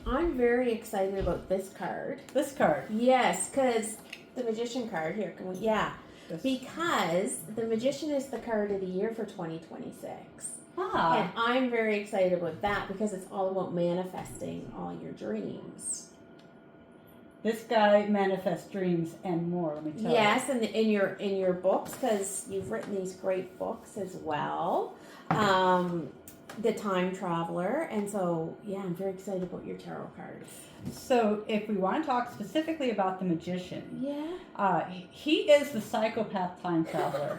I'm very excited about this card. This card. Yes, because the Magician card here. Can we? Yeah, This. because the Magician is the card of the year for 2026. Ah. And I'm very excited about that because it's all about manifesting all your dreams. This guy manifests dreams and more, let me tell you. Yes, and in your books, because you've written these great books as well. The Time Traveler, and so yeah, I'm very excited about your tarot cards. So if we want to talk specifically about the Magician, Yeah. he is the psychopath time traveler.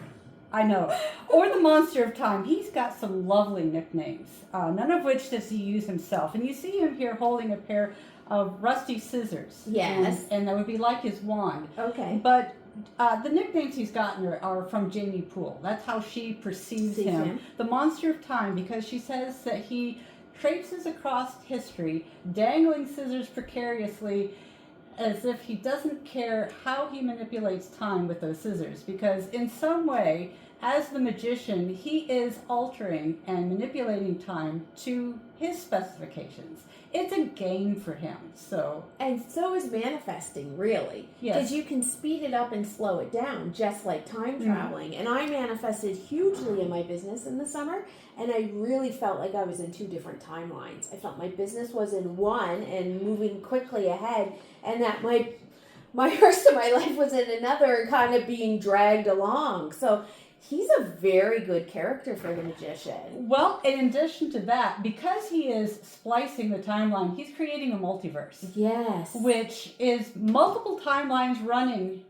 I know. Or the monster of time. He's got some lovely nicknames, none of which does he use himself. And you see him here holding a pair of rusty scissors. Yes. And that would be like his wand. Okay. But the nicknames he's gotten are from Jamie Poole. That's how she perceives him. The monster of time, because she says that he traipses across history, dangling scissors precariously, as if he doesn't care how he manipulates time with those scissors. Because in some way, as the Magician, he is altering and manipulating time to his specifications. It's a game for him. And so is manifesting, really. Yes. Because you can speed it up and slow it down, just like time traveling. And I manifested hugely in my business in the summer, and I really felt like I was in two different timelines. I felt my business was in one and moving quickly ahead, and that my rest of my life was in another and kind of being dragged along. So he's a very good character for the Magician. Well, in addition to that, because he is splicing the timeline, he's creating a multiverse. Yes. Which is multiple timelines running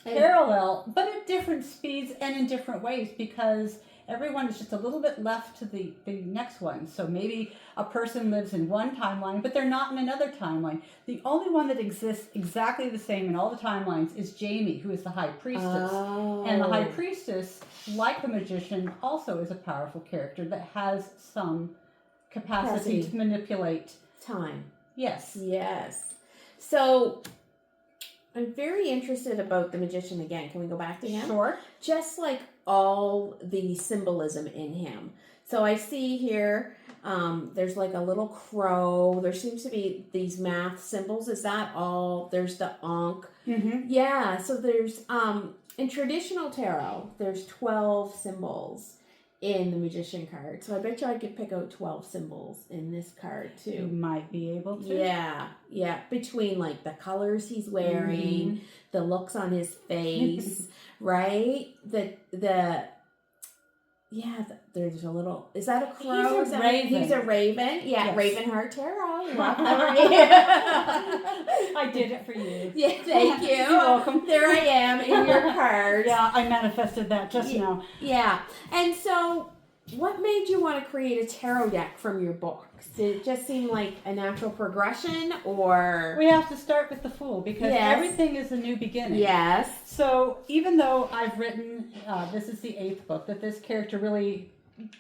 parallel, but at different speeds and in different ways, because everyone is just a little bit left to the next one. So maybe a person lives in one timeline, but they're not in another timeline. The only one that exists exactly the same in all the timelines is Jamie, who is the High Priestess. Oh. And the High Priestess, like the Magician, also is a powerful character that has some capacity to manipulate time. Yes. Yes. So I'm very interested about the Magician again. Can we go back to him? Sure. Just like all the symbolism in him. So I see here, there's like a little crow. There seems to be these math symbols. Is that all? There's the Ankh. Mm-hmm. Yeah. So there's, in traditional tarot, there's 12 symbols in the Magician card. So I bet you I could pick out 12 symbols in this card too. You might be able to. Yeah. Yeah. Between like the colors he's wearing, the looks on his face, right? There's a little, is that a crow? He's a raven. He's a raven. Yeah. Yes. Ravenheart Tarot. I did it for you. Yeah, thank you. You're welcome. There I am in your card. Yeah, I manifested that just now. Yeah. And so, what made you want to create a tarot deck from your books? Did it just seem like a natural progression, or? We have to start with the Fool, because everything is a new beginning. Yes. So even though I've written, this is the 8th book, that this character really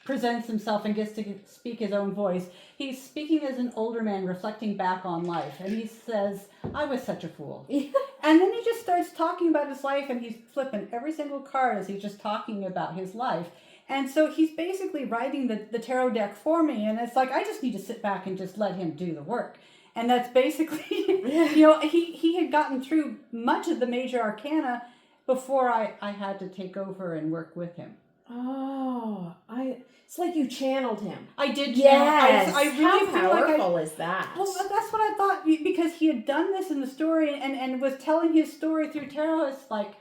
presents himself and gets to speak his own voice, he's speaking as an older man reflecting back on life. And he says, I was such a fool. And then he just starts talking about his life, and he's flipping every single card as he's just talking about his life. And so he's basically writing the tarot deck for me, and it's like, I just need to sit back and just let him do the work. And that's basically, he had gotten through much of the major arcana before I had to take over and work with him. Oh, it's like you channeled him. I did. Yes. I really How powerful is that? Well, that's what I thought, because he had done this in the story and was telling his story through tarot. It's like,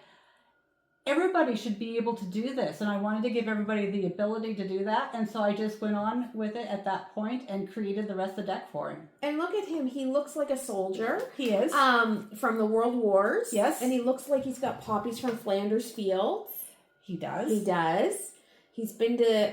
everybody should be able to do this, and I wanted to give everybody the ability to do that, and so I just went on with it at that point and created the rest of the deck for him. And look at him. He looks like a soldier. He is. From the World Wars. Yes. And he looks like he's got poppies from Flanders Fields. He does. He does. He's been to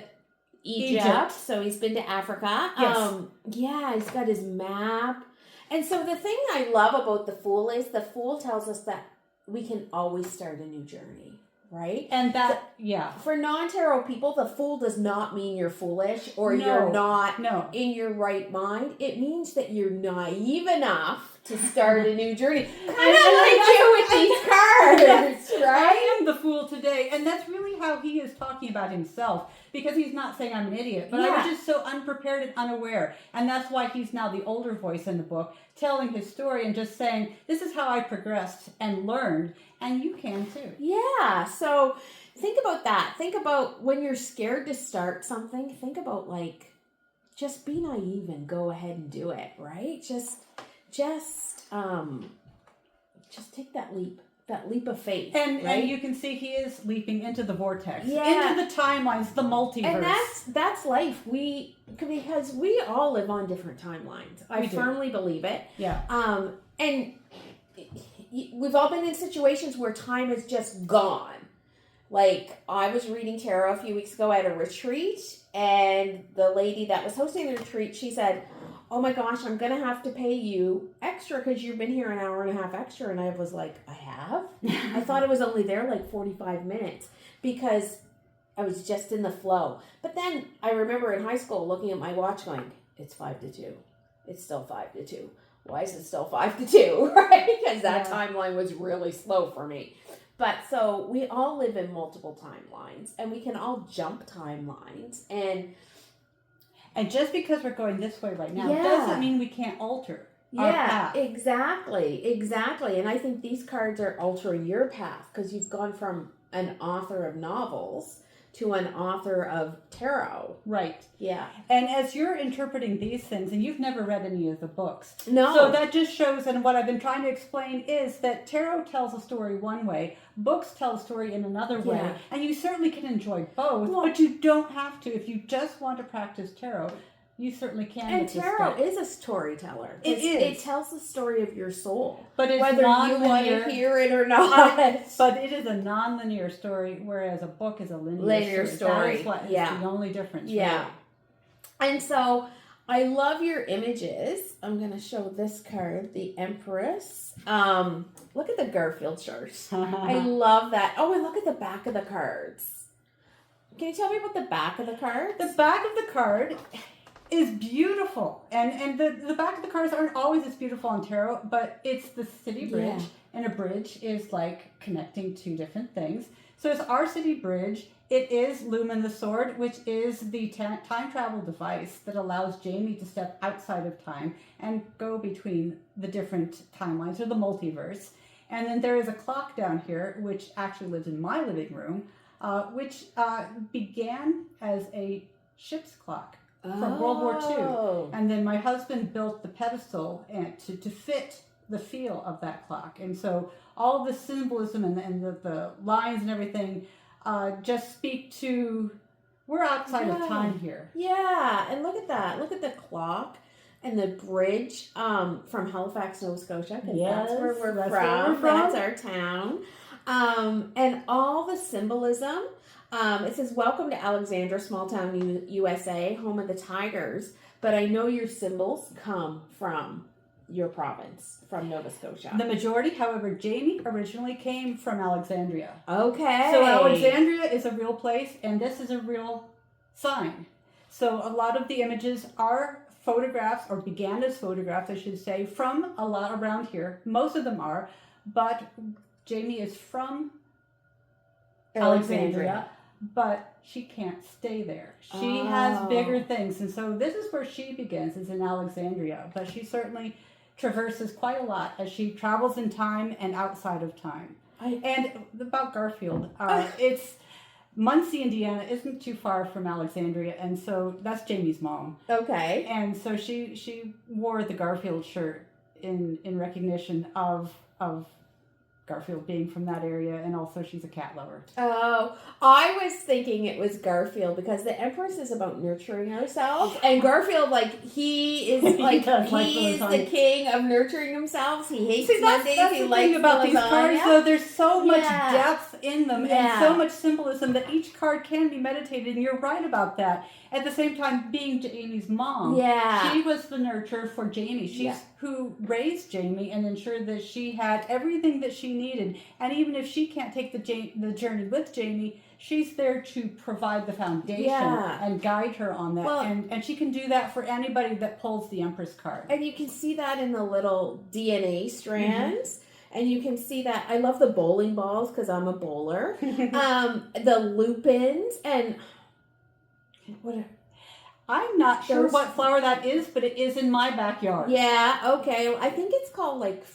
Egypt. So he's been to Africa. Yes. Yeah, he's got his map. And so the thing I love about the Fool is the Fool tells us that we can always start a new journey, right? And that, For non-tarot people, the Fool does not mean you're foolish or you're not in your right mind. It means that you're naive enough to start a new journey. Kind of like you with these cards, right? I am the fool today. And that's really how he is talking about himself, because he's not saying I'm an idiot, but I was just so unprepared and unaware. And that's why he's now the older voice in the book, telling his story and just saying, this is how I progressed and learned, and you can too. Yeah, so think about that. Think about when you're scared to start something, think about like, just be naive and go ahead and do it, right? Just take that leap of faith. And right? and you can see he is leaping into the vortex, Yeah. into the timelines, the multiverse. And that's life. Because we all live on different timelines. I firmly believe it. Yeah. And we've all been in situations where time is just gone. Like, I was reading tarot a few weeks ago at a retreat, and the lady that was hosting the retreat, she said, oh my gosh, I'm going to have to pay you extra because you've been here an hour and a half extra. And I was like, I have? I thought it was only there like 45 minutes because I was just in the flow. But then I remember in high school looking at my watch going, it's 5 to 2. It's still 5 to 2. Why is it still 5 to 2? Right? Because that timeline was really slow for me. But so we all live in multiple timelines, and we can all jump timelines. And just because we're going this way right now doesn't mean we can't alter our path. Exactly. And I think these cards are altering your path because you've gone from an author of novels to an author of tarot. Right. Yeah. And as you're interpreting these things, and you've never read any of the books. No. So that just shows, and what I've been trying to explain is that tarot tells a story one way, books tell a story in another way, and you certainly can enjoy both, but you don't have to. If you just want to practice tarot, you certainly can. And tarot is a storyteller. It is. It tells the story of your soul. But it's whether you want to hear it or not. But it is a non-linear story, whereas a book is a linear story. That is what is the only difference. Yeah. Really. And so I love your images. I'm going to show this card, the Empress. Look at the Garfield chart. I love that. Oh, and look at the back of the cards. Can you tell me about the back of the cards? The back of the card is beautiful, and the back of the cards aren't always as beautiful on tarot, but it's the city bridge, and a bridge is like connecting two different things. So it's our city bridge. It is Lumen the Sword, which is the time travel device that allows Jamie to step outside of time and go between the different timelines or the multiverse. And then there is a clock down here, which actually lives in my living room, which began as a ship's clock from World War II. And then my husband built the pedestal to fit the feel of that clock. And so all of the symbolism and the lines and everything just speak to, we're outside of time here. Yeah, and look at that. Look at the clock and the bridge from Halifax, Nova Scotia, because that's where we're from. That's our town. And all the symbolism. It says, welcome to Alexandria, small town USA, home of the Tigers. But I know your symbols come from your province, from Nova Scotia. The majority, however, Jamie originally came from Alexandria. Okay. So Alexandria is a real place, and this is a real sign. So a lot of the images are photographs, or began as photographs, I should say, from a lot around here. Most of them are, but Jamie is from Alexandria. But she can't stay there. She has bigger things. And so this is where she begins, is in Alexandria. But she certainly traverses quite a lot as she travels in time and outside of time. And about Garfield, it's Muncie, Indiana isn't too far from Alexandria. And so that's Jamie's mom. Okay. And so she wore the Garfield shirt in recognition of Garfield being from that area, and also she's a cat lover. Oh, I was thinking it was Garfield because the Empress is about nurturing ourselves, and Garfield, like, he is like he is the king of nurturing himself. He hates Mondays. That's he the likes thing about these cards, though. There's so much depth in them Yeah. and so much symbolism that each card can be meditated, and you're right about that. At the same time, being Jamie's mom, Yeah. she was the nurturer for Jamie. She's who raised Jamie and ensured that she had everything that she needed. And even if she can't take the journey with Jamie, she's there to provide the foundation and guide her on that. Well, and she can do that for anybody that pulls the Empress card. And you can see that in the little DNA strands. And you can see that. I love the bowling balls because I'm a bowler. The lupins and what? I'm not sure what flower that is, but it is in my backyard. Yeah, okay. I think it's called like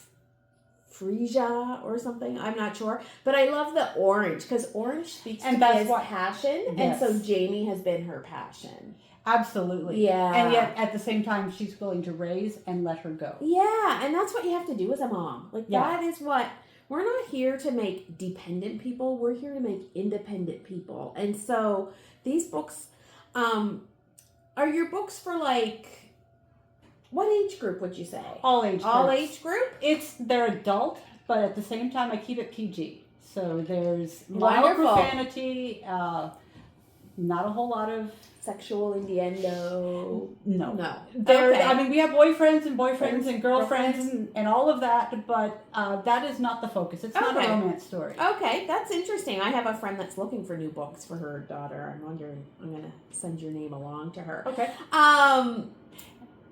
freesia or something. I'm not sure. But I love the orange because orange speaks to his passion. Yes. And so Jamie has been her passion. Absolutely. Yeah. And yet at the same time, she's willing to raise and let her go. Yeah. And that's what you have to do as a mom. Like that is what, we're not here to make dependent people. We're here to make independent people. And so these books, are your books for like, what age group would you say? All age groups. All age group? They're adult, but at the same time, I keep it PG. So there's mild profanity, not a whole lot of sexual innuendo. No. I mean, we have boyfriends and girlfriends and all of that, but that is not the focus. It's not a romance story. Okay, that's interesting. I have a friend that's looking for new books for her daughter. I'm wondering, I'm going to send your name along to her. Okay.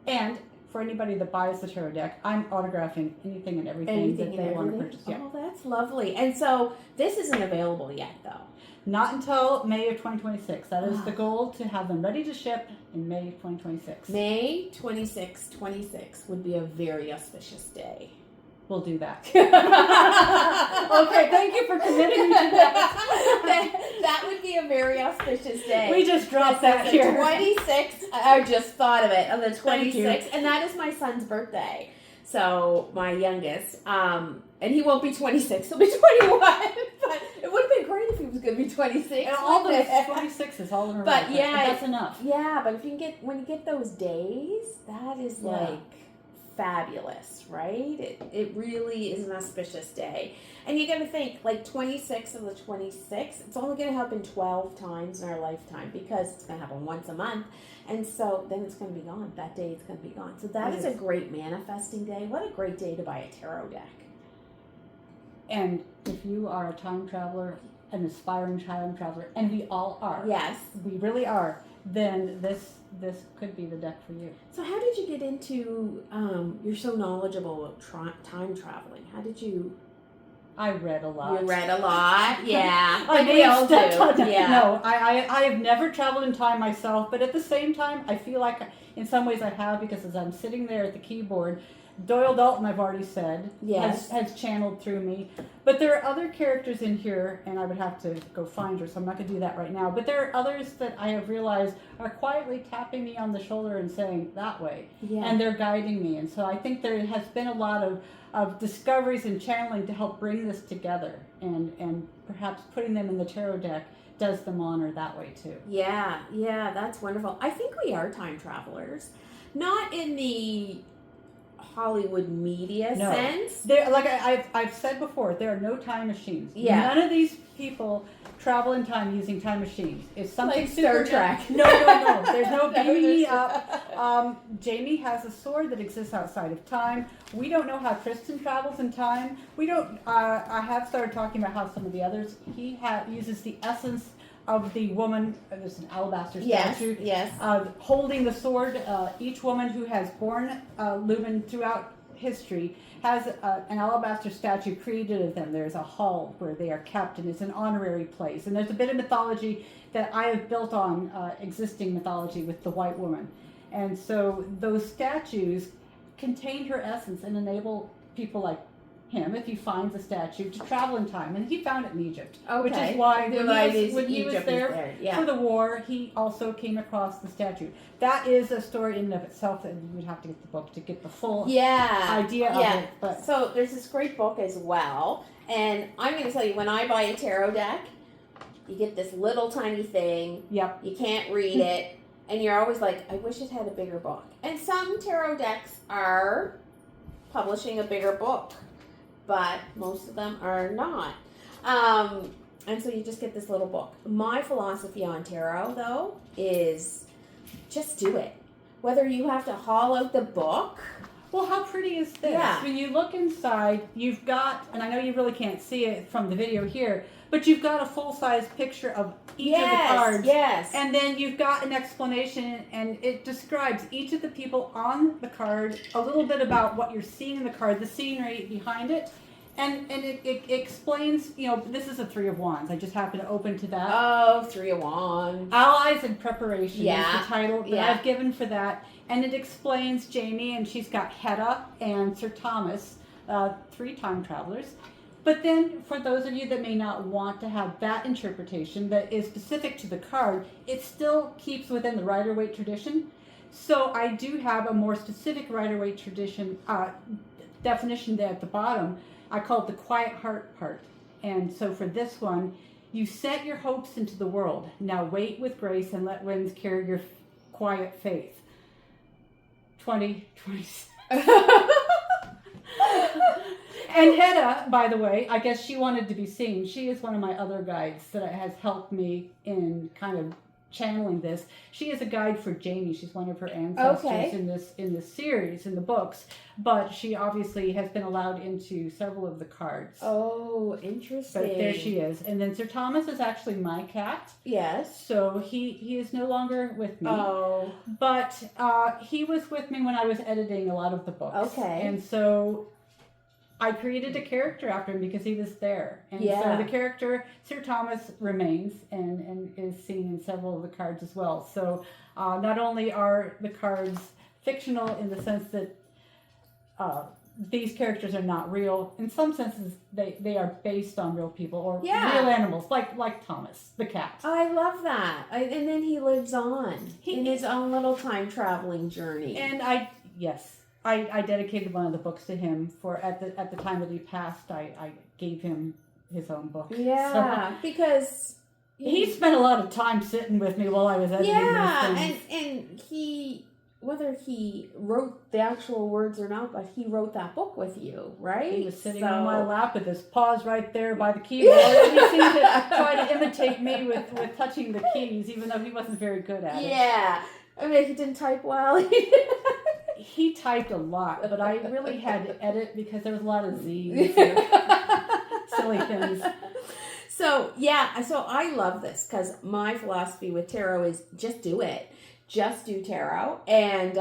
And for anybody that buys the tarot deck, I'm autographing anything and everything that they want to purchase. Yeah. Oh, that's lovely. And so this isn't available yet, though. Not until May of 2026. That is the goal, to have them ready to ship in May of 2026. May 26 would be a very auspicious day. We'll do that. Okay, thank you for committing me to that. That would be a very auspicious day. We just dropped that here. 26th, I just thought of it, on the 26th, and that is my son's birthday. So, my youngest, and he won't be 26, he'll be 21, but it would have been great if he was going to be 26. And all those 26s all in a row. But yeah, that's enough. Yeah, but if you can when you get those days, that is like fabulous, right? It really is an auspicious day. And you got to think, like 26 of the 26, it's only going to happen 12 times in our lifetime because it's going to happen once a month. And so then it's going to be gone. That day it's going to be gone. So that is a great manifesting day. What a great day to buy a tarot deck. And if you are a time traveler, an aspiring time traveler, and we all are. Yes. We really are. Then this could be the deck for you. So how did you get into, you're so knowledgeable about time traveling. How did you... I read a lot. You read a lot, yeah. Like we all do. Yeah. No, I have never traveled in time myself, but at the same time, I feel like in some ways I have, because as I'm sitting there at the keyboard, Doyle Dalton, I've already said, has channeled through me. But there are other characters in here, and I would have to go find her, so I'm not going to do that right now. But there are others that I have realized are quietly tapping me on the shoulder and saying, that way. Yeah. And they're guiding me. And so I think there has been a lot of discoveries and channeling to help bring this together. And perhaps putting them in the tarot deck does them honor that way too. Yeah, that's wonderful. I think we are time travelers. Not in the Hollywood media sense. There, like I've said before, there are no time machines. Yeah. None of these people travel in time using time machines. It's something like Star Trek. No. There's no beaming me up. Jamie has a sword that exists outside of time. We don't know how Tristan travels in time. We don't. I have started talking about how some of the others, he uses the essence of the woman, there's an alabaster statue, holding the sword. Each woman who has borne Lumen throughout history has an alabaster statue created of them. There's a hall where they are kept, and it's an honorary place. And there's a bit of mythology that I have built on existing mythology with the white woman. And so those statues contain her essence and enable people like him, if he finds a statue, to travel in time. And he found it in Egypt, which is why when he was there for the war, he also came across the statue. That is a story in and of itself, and you would have to get the book to get the full idea of it. But so there's this great book as well, and I'm going to tell you, when I buy a tarot deck, you get this little tiny thing. Yep. You can't read it, and you're always like, I wish it had a bigger book. And some tarot decks are publishing a bigger book, but most of them are not. And so you just get this little book. My philosophy on tarot, though, is just do it. Whether you have to haul out the book. Well, how pretty is this? Yeah. When you look inside, you've got, and I know you really can't see it from the video here, but you've got a full-size picture of each of the cards. Yes. And then you've got an explanation, and it describes each of the people on the card, a little bit about what you're seeing in the card, the scenery behind it. And it explains, you know, this is a 3 of Wands. I just happened to open to that. Oh, 3 of Wands. Allies in Preparation is Yeah. the title that Yeah. I've given for that. And it explains Jamie, and she's got Hedda and Sir Thomas, 3 time travelers. But then, for those of you that may not want to have that interpretation that is specific to the card, it still keeps within the Rider-Waite tradition. So I do have a more specific Rider-Waite tradition definition there at the bottom. I call it the quiet heart part. And so for this one, you set your hopes into the world. Now wait with grace and let winds carry your quiet faith. 2020. And Hedda, by the way, I guess she wanted to be seen. She is one of my other guides that has helped me in kind of channeling this. She is a guide for Jamie. She's one of her ancestors in this series, in the books. But she obviously has been allowed into several of the cards. Oh, interesting. But there she is. And then Sir Thomas is actually my cat. Yes. So he is no longer with me. Oh. But he was with me when I was editing a lot of the books. Okay. And so I created a character after him because he was there. And Yeah. so the character, Sir Thomas, remains and is seen in several of the cards as well. So not only are the cards fictional in the sense that these characters are not real, in some senses they are based on real people or real animals, like Thomas, the cat. I love that. And then he lives on in his own little time traveling journey. And I dedicated one of the books to him for at the time that he passed. I gave him his own book. Yeah, so, because he spent a lot of time sitting with me while I was editing this thing. and he, whether he wrote the actual words or not, but he wrote that book with you, right? He was sitting on my lap with his paws right there by the keyboard. And he seemed to try to imitate me with touching the keys, even though he wasn't very good at it. Yeah, I mean, he didn't type well. He typed a lot, but I really had to edit because there was a lot of Z's. Silly things. So I love this because my philosophy with tarot is just do it. Just do tarot. And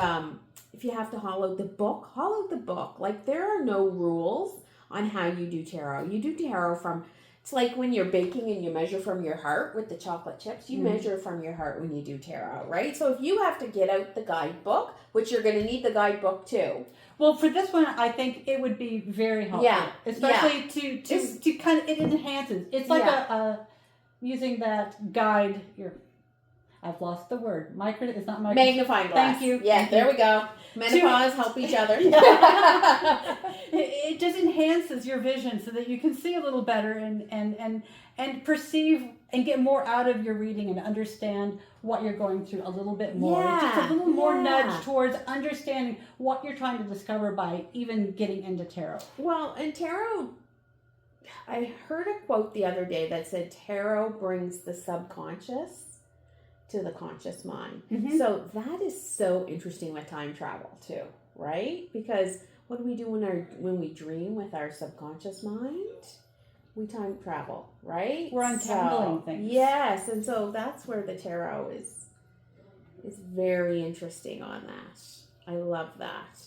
if you have to haul out the book, haul out the book. Like, there are no rules on how you do tarot. You do tarot from, it's like when you're baking and you measure from your heart with the chocolate chips. You measure from your heart when you do tarot, right? So if you have to get out the guidebook, which you're going to need the guidebook too. Well, for this one, I think it would be very helpful. Yeah. Especially to kind of, it enhances. It's like a using that guide. I've lost the word. It's not magnifying glass. Thank you. Yeah, there we go. Menopause, help each other. It just enhances your vision so that you can see a little better and perceive and get more out of your reading and understand what you're going through a little bit more. Yeah, just a little more nudge towards understanding what you're trying to discover by even getting into tarot. Well, and tarot, I heard a quote the other day that said tarot brings the subconscious to the conscious mind. Mm-hmm. So that is so interesting with time travel too, right? Because what do we do when we dream with our subconscious mind? We time travel, right? We're untangling things. Yes, and so that's where the tarot is very interesting on that. I love that.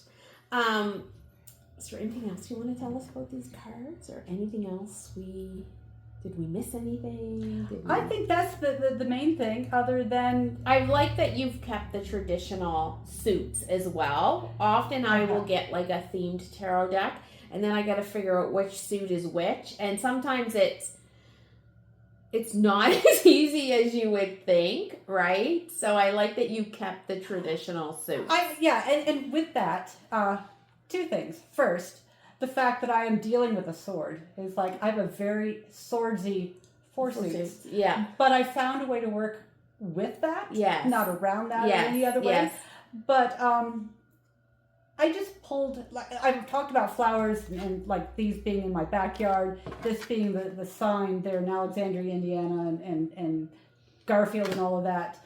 Is there anything else you want to tell us about these cards, or anything else did we miss anything? I think that's the main thing, other than... I like that you've kept the traditional suits as well. Often I will get like a themed tarot deck, and then I got to figure out which suit is which. And sometimes it's not as easy as you would think, right? So I like that you kept the traditional suits. And with that, 2 things. First, the fact that I am dealing with a sword is like, I have a very swordsy 4 suits. Yeah. But I found a way to work with that. Yes. Not around that in any other way. Yes. But I just pulled, like, I've talked about flowers and like these being in my backyard, this being the sign there in Alexandria, Indiana, and Garfield and all of that.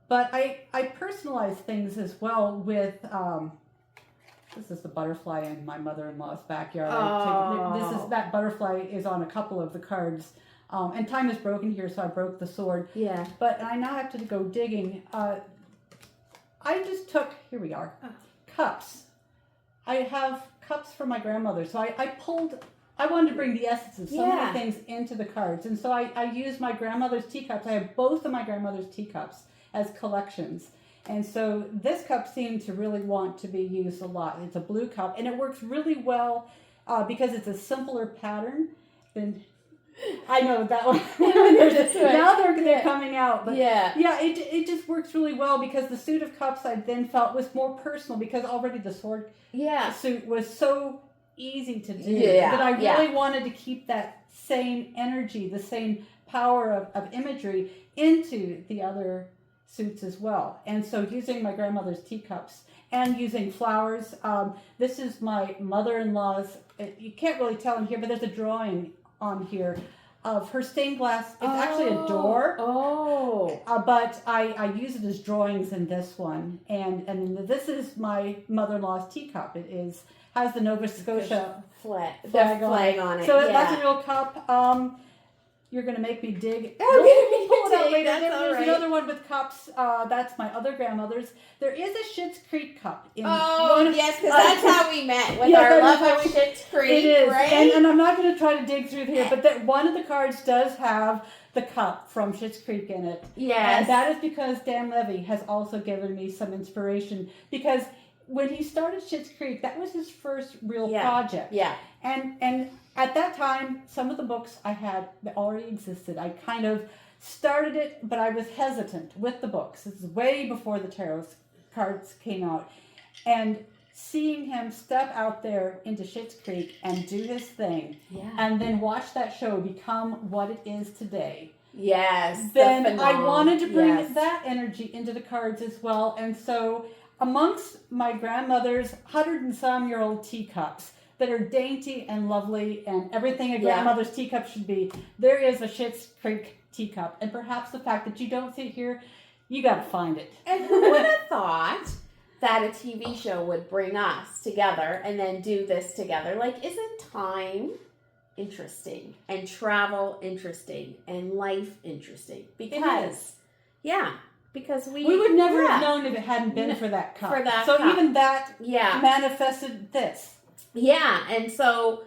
But I personalize things as well with, this is the butterfly in my mother-in-law's backyard. That butterfly is on a couple of the cards. And time is broken here, so I broke the sword. Yeah. But I now have to go digging. I just took, here we are, cups. I have cups from my grandmother. So I wanted to bring the essence of so many things into the cards. And so I used my grandmother's teacups. I have both of my grandmother's teacups as collections. And so this cup seemed to really want to be used a lot. It's a blue cup, and it works really well because it's a simpler pattern than... I know that one. Now they're coming out, but it just works really well because the suit of cups I then felt was more personal because already the sword suit was so easy to do that I really wanted to keep that same energy, the same power of imagery into the other suits as well. And so using my grandmother's teacups and using flowers. This is my mother-in-law's. You can't really tell in here, but there's a drawing on here of her stained glass. It's actually a door. But I use it as drawings in this one. And this is my mother-in-law's teacup. It has the Nova Scotia flag on it. So that's a real cup. You're going to make me dig. We'll pull it out later. There's another one with cups. That's my other grandmother's. There is a Schitt's Creek cup. Yes, because that's how we met, with our love of Schitt's Creek. It is. Right? And I'm not going to try to dig through here, but one of the cards does have the cup from Schitt's Creek in it. Yes. And that is because Dan Levy has also given me some inspiration, because when he started Schitt's Creek, that was his first real project. Yeah. And at that time, some of the books I had that already existed. I kind of started it, but I was hesitant with the books. This is way before the tarot cards came out. And seeing him step out there into Schitt's Creek and do his thing, and then watch that show become what it is today. Yes. Then I wanted to bring that energy into the cards as well. And so amongst my grandmother's 100-and-some-year-old teacups that are dainty and lovely and everything a grandmother's teacup should be, there is a Schitt's Creek teacup. And perhaps the fact that you don't see it here, you got to find it. And who would have thought that a TV show would bring us together and then do this together? Like, isn't time interesting and travel interesting and life interesting? Because, because we would never have known if it hadn't been for that cup. Even that manifested this. Yeah, and so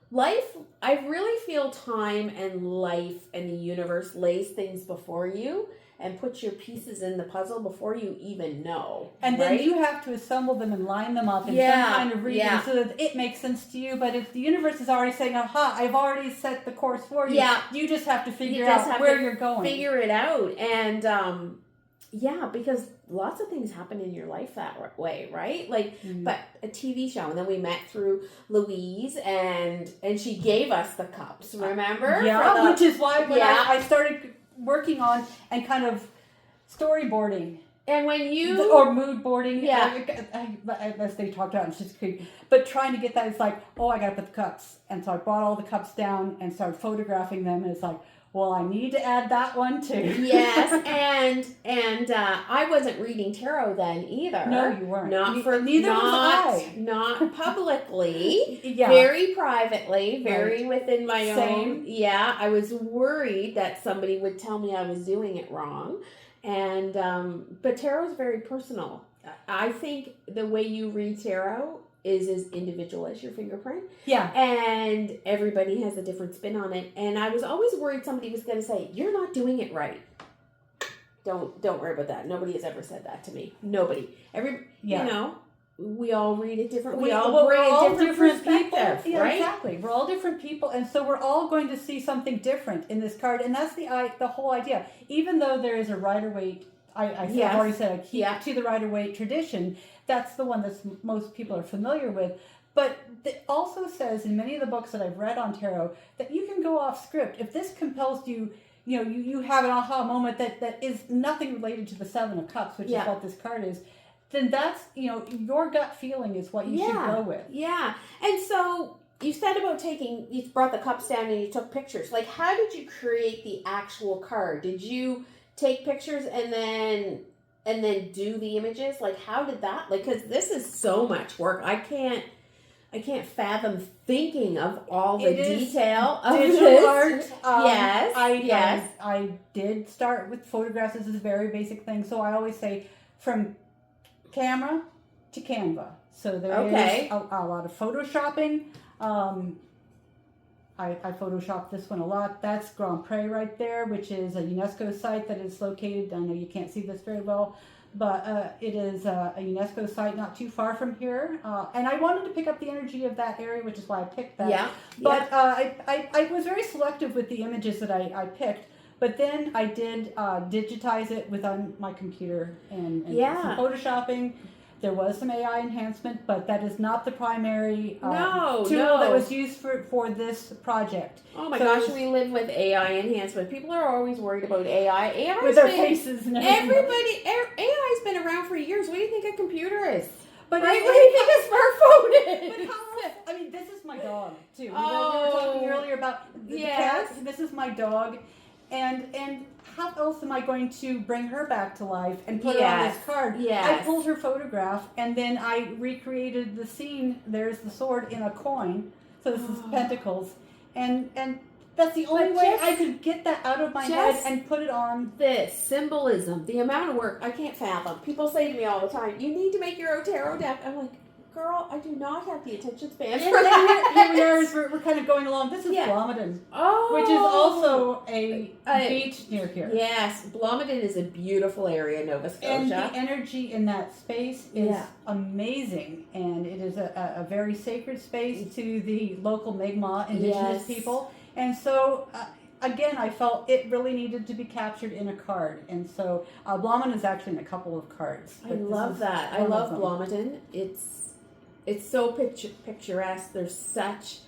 life, I really feel time and life and the universe lays things before you and puts your pieces in the puzzle before you even know. And then you have to assemble them and line them up in some kind of reading so that it makes sense to you. But if the universe is already saying, aha, I've already set the course for you, you just have to figure out where you're going. Figure it out. And because lots of things happen in your life that way, right? Like, but a TV show, and then we met through Louise, and she gave us the cups, remember? Yeah, which is why I started working on and kind of storyboarding. And when you... Or mood boarding, as they talked about in Schitt's Creek. But trying to get that, it's like, I got to put the cups. And so I brought all the cups down and started photographing them, and it's like, well, I need to add that one too. Yes, and I wasn't reading tarot then either. No, you weren't. Neither was I. Not publicly. Very privately. Very within my own. Yeah, I was worried that somebody would tell me I was doing it wrong, and but tarot is very personal. I think the way you read tarot is as individual as your fingerprint. Yeah. And everybody has a different spin on it. And I was always worried somebody was going to say, you're not doing it right. Don't worry about that. Nobody has ever said that to me. Nobody. You know, we all read it differently. We all bring a different perspective, people. Right? Exactly. We're all different people. And so we're all going to see something different in this card. And that's the whole idea. Even though there is a Rider-Waite, I've already said I keep to the Rider-Waite tradition. That's the one that most people are familiar with. But it also says in many of the books that I've read on tarot that you can go off script. If this compels you, you have an aha moment that is nothing related to the Seven of Cups, which is what this card is. then that's, your gut feeling is what you should go with. Yeah. And so you said about you brought the cups down and you took pictures. Like, how did you create the actual card? Did you take pictures and then do the images? Like, how did that, like, because this is so much work. I can't fathom thinking of all the detail of digital art. Yes. I did start with photographs. This is a very basic thing. So I always say from camera to Canva. So there is a lot of photoshopping. I photoshopped this one a lot. That's Grand Pré right there, which is a UNESCO site that is located, I know you can't see this very well, but it is a UNESCO site not too far from here. And I wanted to pick up the energy of that area, which is why I picked that. Yeah. But I was very selective with the images that I picked. But then I did digitize it on my computer and some photoshopping. There was some AI enhancement, but that is not the primary tool that was used for this project. Oh my gosh, we live with AI enhancement. People are always worried about AI. AI with their faces and everything. AI's been around for years. What do you think a computer is? But right? What do you think a smartphone is? But how else? I mean, this is my dog too. We were talking earlier about the cat. This is my dog. And how else am I going to bring her back to life and put her on this card? I pulled her photograph and then I recreated the scene. There's the sword in a coin. So this is pentacles. And that's the only way I could get that out of my head and put it on. This symbolism, the amount of work, I can't fathom. People say to me all the time, you need to make your own tarot deck. I'm like, girl, I do not have the attention span for that. Here we're kind of going along. This is Blomidon, which is also a beach near here. Yes, Blomidon is a beautiful area, Nova Scotia. And the energy in that space is amazing. And it is a very sacred space to the local Mi'kmaq indigenous people. And so... again, I felt it really needed to be captured in a card. And so Blomidon is actually in a couple of cards. I love that. I love Blomidon. It's so picturesque. There's such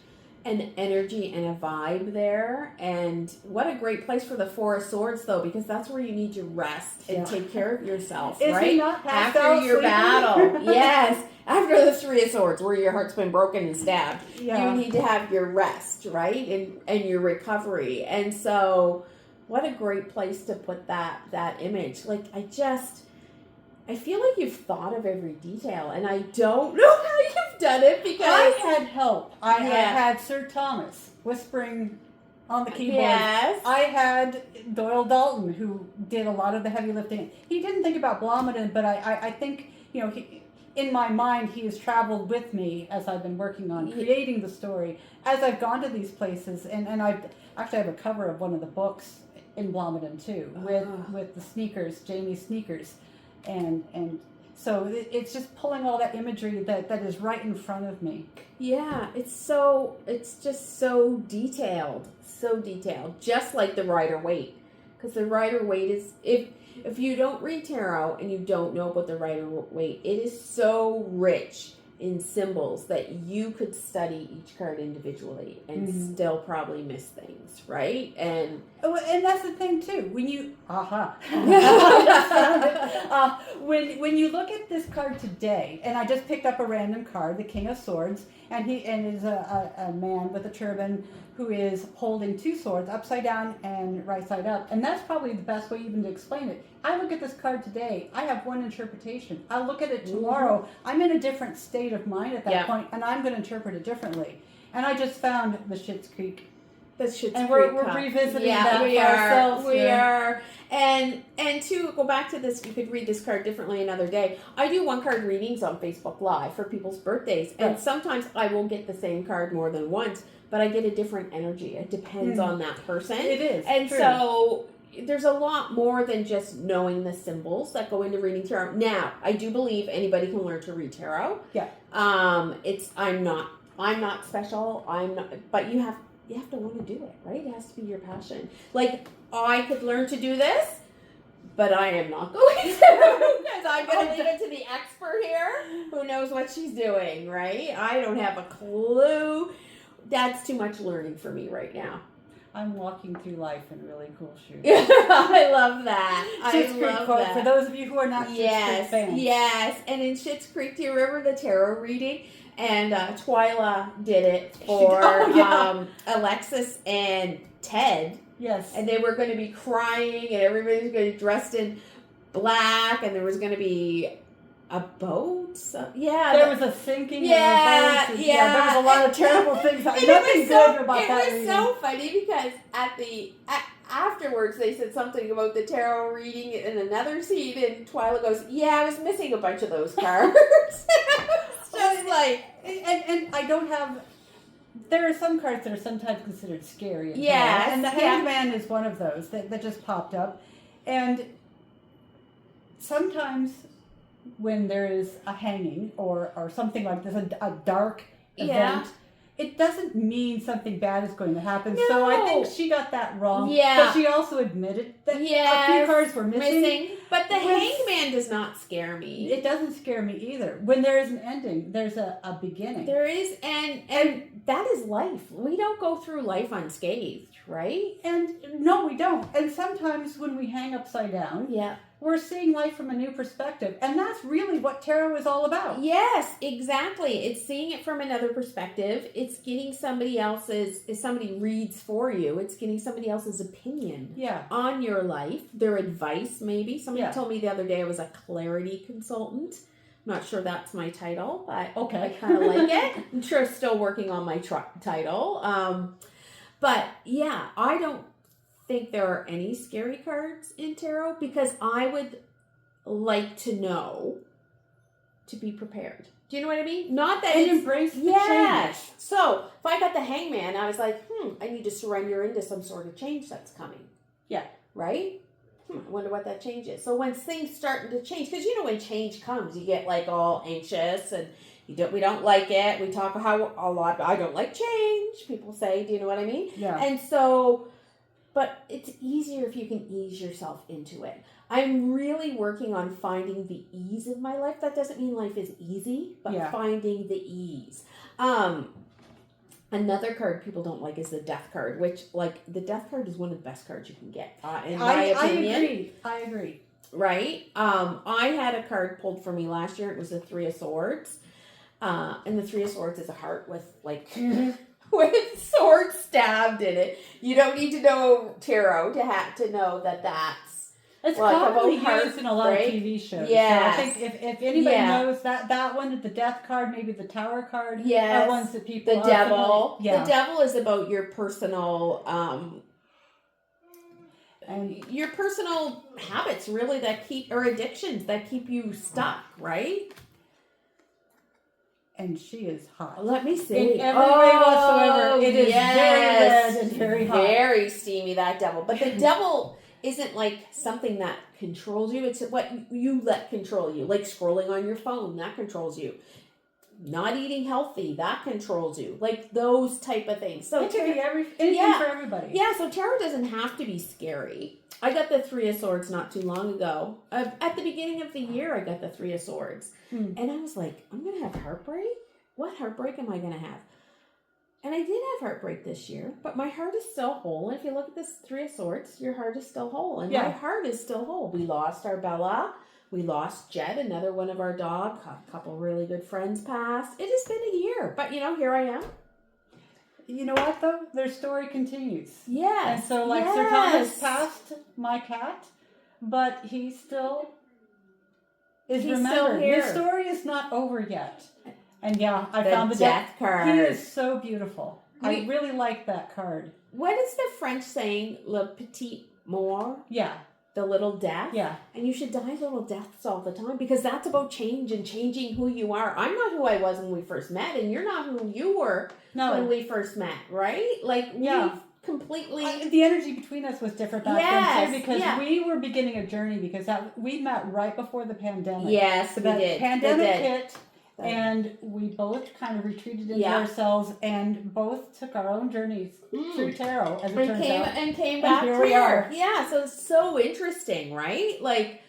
an energy and a vibe there. And what a great place for the Four of Swords, though, because that's where you need to rest and take care of yourself, right? He not passed after out your sleeping? battle. Yes. After the Three of Swords, where your heart's been broken and stabbed. You need to have your rest, right? And your recovery. And so what a great place to put that image. Like, I feel like you've thought of every detail, and I don't know how you've done it because... I had help. I had Sir Thomas whispering on the keyboard. Yes. I had Doyle Dalton, who did a lot of the heavy lifting. He didn't think about Blomidon, but I think, in my mind, he has traveled with me as I've been working on creating the story, as I've gone to these places, and I have a cover of one of the books in Blomidon, too, with the sneakers, Jamie's sneakers. And so it's just pulling all that imagery that is right in front of me. Yeah, it's just so detailed, just like the Rider-Waite. Because the Rider-Waite is, if you don't read tarot and you don't know about the Rider-Waite, it is so rich in symbols that you could study each card individually and still probably miss things, right? And that's the thing too. When you when you look at this card today, and I just picked up a random card, the King of Swords, and he is a man with a turban who is holding two swords, upside down and right side up. And that's probably the best way even to explain it. I look at this card today, I have one interpretation. I look at it tomorrow, I'm in a different state of mind at that point, and I'm going to interpret it differently. And I just found the Schitt's Creek. And we're revisiting that for ourselves. We are. And to go back to this, you could read this card differently another day. I do one card readings on Facebook Live for people's birthdays. And sometimes I will get the same card more than once, but I get a different energy. It depends on that person. It is. And so there's a lot more than just knowing the symbols that go into reading tarot. Now, I do believe anybody can learn to read tarot. Yeah. I'm not special. But you have to want to do it, right? It has to be your passion. Like, I could learn to do this, but I am not going to, because I'm going to leave it to the expert here who knows what she's doing, right? I don't have a clue. That's too much learning for me right now. I'm walking through life in really cool shoes. I love that. Schitt's I Creek love quote that. for those of you who are not Schitt's Creek fans. Yes. And in Schitt's Creek, do you remember the tarot reading? And Twyla did it for Alexis and Ted. Yes. And they were going to be crying, and everybody was going to be dressed in black, and there was going to be a boat. There was a sinking. Yeah. There was a lot of terrible things. Nothing good about that reading. It was so funny because afterwards they said something about the tarot reading in another scene, and Twyla goes, "Yeah, I was missing a bunch of those cards." Just like, and I don't have. There are some cards that are sometimes considered scary. Yes, and the Hangman is one of those that just popped up, and sometimes when there is a hanging or something like this, a dark event, it doesn't mean something bad is going to happen. No. So I think she got that wrong. Yeah. But she also admitted that a few cards were missing. But the Hangman does not scare me. It doesn't scare me either. When there is an ending, there's a beginning. There is, and that is life. We don't go through life unscathed, right? And no, we don't. And sometimes when we hang upside down, we're seeing life from a new perspective. And that's really what tarot is all about. Yes, exactly. It's seeing it from another perspective. It's getting somebody else's, if somebody reads for you, it's getting somebody else's opinion on your life, their advice maybe. Somebody told me the other day I was a clarity consultant. I'm not sure that's my title, but I kind of like it. I'm sure I'm still working on my title. But yeah, I don't think there are any scary cards in tarot because I would like to know to be prepared. Do you know what I mean? Not that and embrace the change. So if I got the Hangman, I was like, I need to surrender into some sort of change that's coming. Yeah. Right? I wonder what that change is. So when things starting to change, because you know when change comes, you get like all anxious and we don't like it. We talk how a lot. I don't like change. People say, do you know what I mean? Yeah. And so, but it's easier if you can ease yourself into it. I'm really working on finding the ease of my life. That doesn't mean life is easy, but finding the ease. Another card people don't like is the Death card, which, like, the Death card is one of the best cards you can get, in my opinion. I agree. Right? I had a card pulled for me last year. It was the Three of Swords. And the Three of Swords is a heart with, like, with swords stabbed in it. You don't need to know tarot to know that that's it's commonly used in a lot of TV shows. Yes. So I think if anybody knows that one, the Death card, maybe the Tower card, are ones that people. The Devil. The Devil is about your personal, and your personal habits, really, or addictions that keep you stuck, right? And she is hot. Let me see. In every way whatsoever, it is very red and very hot. Very steamy, that Devil. But the Devil isn't like something that controls you. It's what you let control you. Like scrolling on your phone, that controls you. Not eating healthy, that controls you. Like those type of things. So it can be anything for everybody. Yeah, so tarot doesn't have to be scary. I got the Three of Swords not too long ago. At the beginning of the year, I got the Three of Swords. And I was like, I'm going to have heartbreak? What heartbreak am I going to have? And I did have heartbreak this year, but my heart is still whole. And if you look at this Three of Swords, your heart is still whole. And my heart is still whole. We lost our Bella. We lost Jed, another one of our dog. A couple really good friends passed. It has been a year. But, here I am. You know what, though? Their story continues. Yes. And so, like, Sir Thomas passed my cat, but he still is remembered. Still here. His story is not over yet. And I the found the Death card. He is so beautiful. I really like that card. What is the French saying? Le petit mort? Yeah. The little death? Yeah. And you should die little deaths all the time because that's about change and changing who you are. I'm not who I was when we first met, and you're not who you were when we first met, right? Like, we've completely... the energy between us was different back then, too, because we were beginning a journey because we met right before the pandemic. Yes, we did. The pandemic hit, and we both kind of retreated into ourselves and both took our own journeys through tarot, as it turns out. And came back here we are. Yeah, so it's so interesting, right? Like,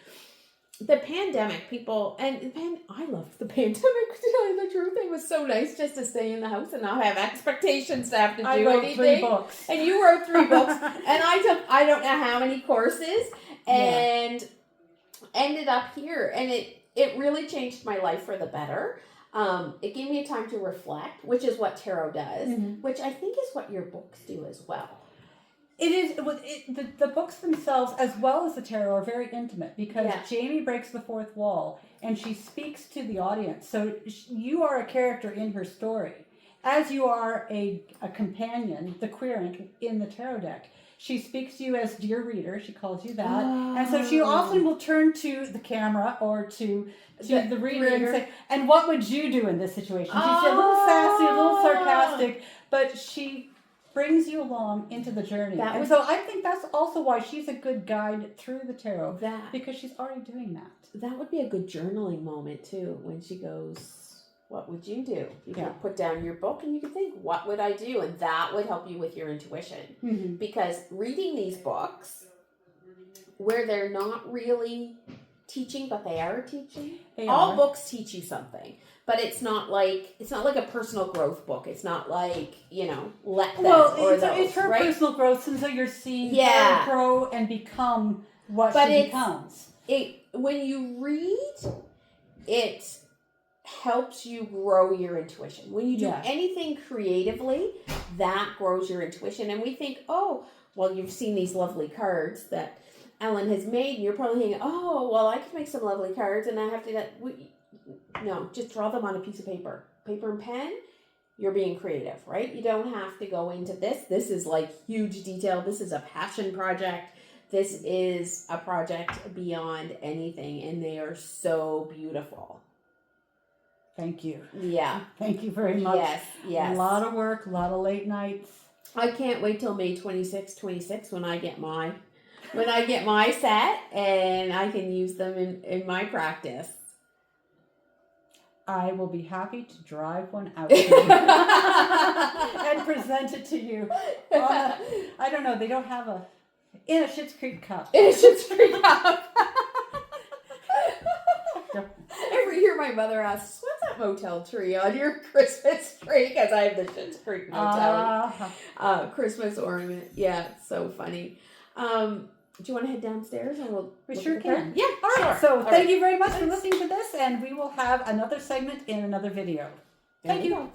the pandemic, people, and I loved the pandemic, to tell you the truth. It was so nice just to stay in the house and not have expectations to have to do I wrote anything. 3 books. And you wrote 3 books. And I took, I don't know how many courses, and ended up here. And it really changed my life for the better. It gave me a time to reflect, which is what tarot does, which I think is what your books do as well. It is. The books themselves, as well as the tarot, are very intimate because Jamie breaks the 4th wall and she speaks to the audience. So you are a character in her story, as you are a companion, the querent in the tarot deck. She speaks to you as dear reader. She calls you that, and so she often will turn to the camera or to the reader and say, "And what would you do in this situation?" She's a little sassy, a little sarcastic, but she brings you along into the journey. So I think that's also why she's a good guide through the tarot, because she's already doing that. That would be a good journaling moment too, when she goes, what would you do? You can put down your book and you can think, what would I do? And that would help you with your intuition. Because reading these books, where they're not really teaching, but they are teaching. All books teach you something. But it's not like a personal growth book. It's not like, let them it's her personal growth, and so you're seeing her grow and become what she becomes. When you read, it helps you grow your intuition. When you do anything creatively, that grows your intuition. And we think, you've seen these lovely cards that Ellen has made, and you're probably thinking, I can make some lovely cards, and I have to do that. No, just draw them on a piece of paper. Paper and pen, you're being creative, right? You don't have to go into this. This is like huge detail. This is a passion project. This is a project beyond anything, and they are so beautiful. Thank you. Yeah. Thank you very much. Yes. A lot of work, a lot of late nights. I can't wait till May 26th when I get my set and I can use them in my practice. I will be happy to drive one out to you and present it to you. I don't know. They don't have in a Schitt's Creek cup. In a Schitt's Creek cup. Every year my mother asks, what's that motel tree on your Christmas tree? Because I have the Schitt's Creek motel Christmas ornament. Yeah, it's so funny. Do you want to head downstairs and we sure can. Yeah. All right. So thank you very much for listening to this, and we will have another segment in another video. Thank you.